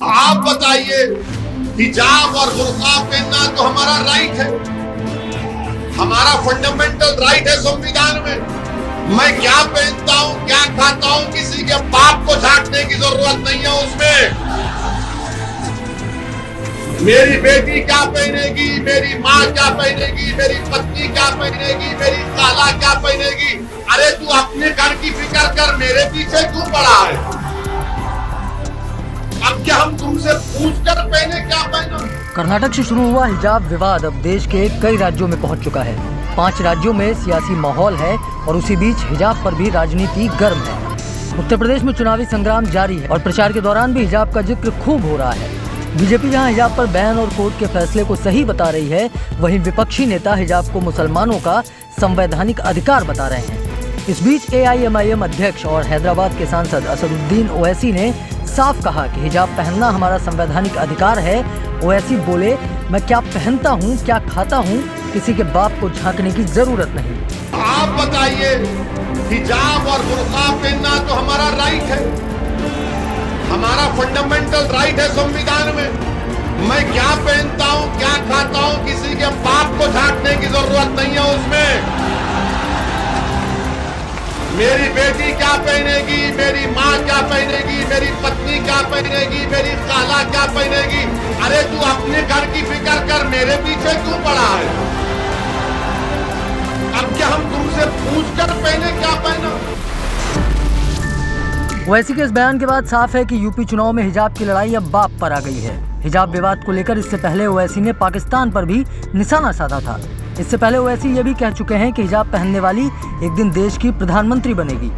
आप बताइए, हिजाब और बुर्का पहनना तो हमारा राइट है, हमारा फंडामेंटल राइट है संविधान में। मैं क्या पहनता हूं, क्या खाता हूं, किसी के बाप को झांकने की जरूरत नहीं है उसमें। मेरी बेटी क्या पहनेगी, मेरी माँ क्या पहनेगी, मेरी पत्नी क्या पहनेगी, मेरी साला क्या पहनेगी। अरे तू अपने घर की फिक्र कर, मेरे पीछे क्यों पड़ा है। अब क्या हम तुमसे पूछ कर पहने क्या पहना। कर्नाटक से शुरू हुआ हिजाब विवाद अब देश के कई राज्यों में पहुंच चुका है। 5 राज्यों में सियासी माहौल है और उसी बीच हिजाब पर भी राजनीति गर्म है। उत्तर प्रदेश में चुनावी संग्राम जारी है और प्रचार के दौरान भी हिजाब का जिक्र खूब हो रहा है। बीजेपी जहां हिजाब पर बैन और कोर्ट के फैसले को सही बता रही है, वहीं विपक्षी नेता हिजाब को मुसलमानों का संवैधानिक अधिकार बता रहे हैं। इस बीच AIMIM अध्यक्ष और हैदराबाद के सांसद असदुद्दीन ओवैसी ने साफ कहा कि हिजाब पहनना हमारा संवैधानिक अधिकार है। ओवैसी बोले, मैं क्या पहनता हूँ, क्या खाता हूँ, किसी के बाप को झांकने की जरूरत नहीं। आप बताइए, हिजाब और बुर्का पहनना तो हमारा राइट है, हमारा फंडामेंटल राइट है संविधान में। मैं क्या पहनता हूँ, क्या खाता हूँ, किसी के बाप को झांकने की जरूरत नहीं है उसमें। मेरी बेटी क्या पहनेगी, मेरी माँ क्या पहनेगी, मेरी पत्नी क्या पहनेगी, मेरी साला क्या पहनेगी। अरे तू अपने घर की फिक्र कर, मेरे पीछे क्यों पड़ा है। अब क्या हम तुमसे पूछ कर पहने क्या पहना। ओवैसी के इस बयान के बाद साफ है कि यूपी चुनाव में हिजाब की लड़ाई अब बाप पर आ गई है। हिजाब विवाद को लेकर इससे पहले ओवैसी ने पाकिस्तान पर भी निशाना साधा था। इससे पहले ओवैसी ये भी कह चुके हैं कि हिजाब पहनने वाली एक दिन देश की प्रधानमंत्री बनेगी।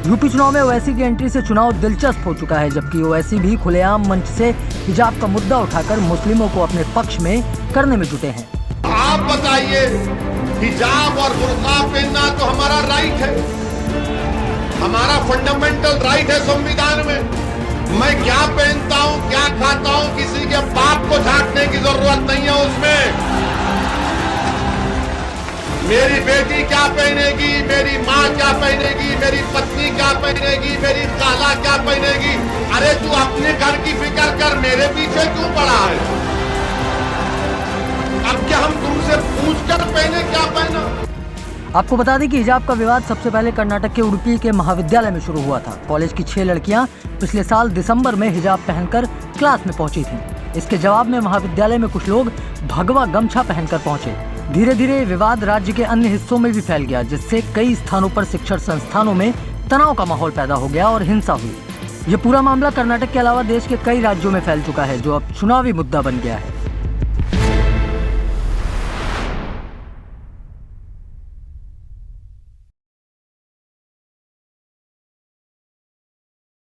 यूपी चुनाव में ओवैसी की एंट्री से चुनाव दिलचस्प हो चुका है, जबकि ओवैसी भी खुलेआम मंच से हिजाब का मुद्दा उठाकर मुस्लिमों को अपने पक्ष में करने में जुटे हैं। आप बताइए, हिजाब और बुर्का पहनना तो हमारा राइट है, हमारा फंडामेंटल राइट है संविधान में। मैं क्या पहनता हूँ, क्या खाता हूँ, किसी के बाप को झांकने की जरूरत नहीं है उसमें। मेरी बेटी क्या पहनेगी, मेरी माँ क्या पहनेगी, मेरी पत्नी क्या पहनेगी, मेरी साला क्या पहनेगी। अरे तू अपने घर की फिक्र कर, मेरे पीछे क्यों पड़ा है। अब क्या हम तुमसे पूछ कर पहने क्या पहना। आपको बता दें कि हिजाब का विवाद सबसे पहले कर्नाटक के उडुपी के महाविद्यालय में शुरू हुआ था। कॉलेज की 6 लड़कियां पिछले साल दिसंबर में हिजाब पहनकर क्लास में पहुंची थीं। इसके जवाब में महाविद्यालय में कुछ लोग भगवा गमछा पहनकर पहुंचे। धीरे धीरे विवाद राज्य के अन्य हिस्सों में भी फैल गया, जिससे कई स्थानों पर शिक्षण संस्थानों में तनाव का माहौल पैदा हो गया और हिंसा हुई। ये पूरा मामला कर्नाटक के अलावा देश के कई राज्यों में फैल चुका है, जो अब चुनावी मुद्दा बन गया है।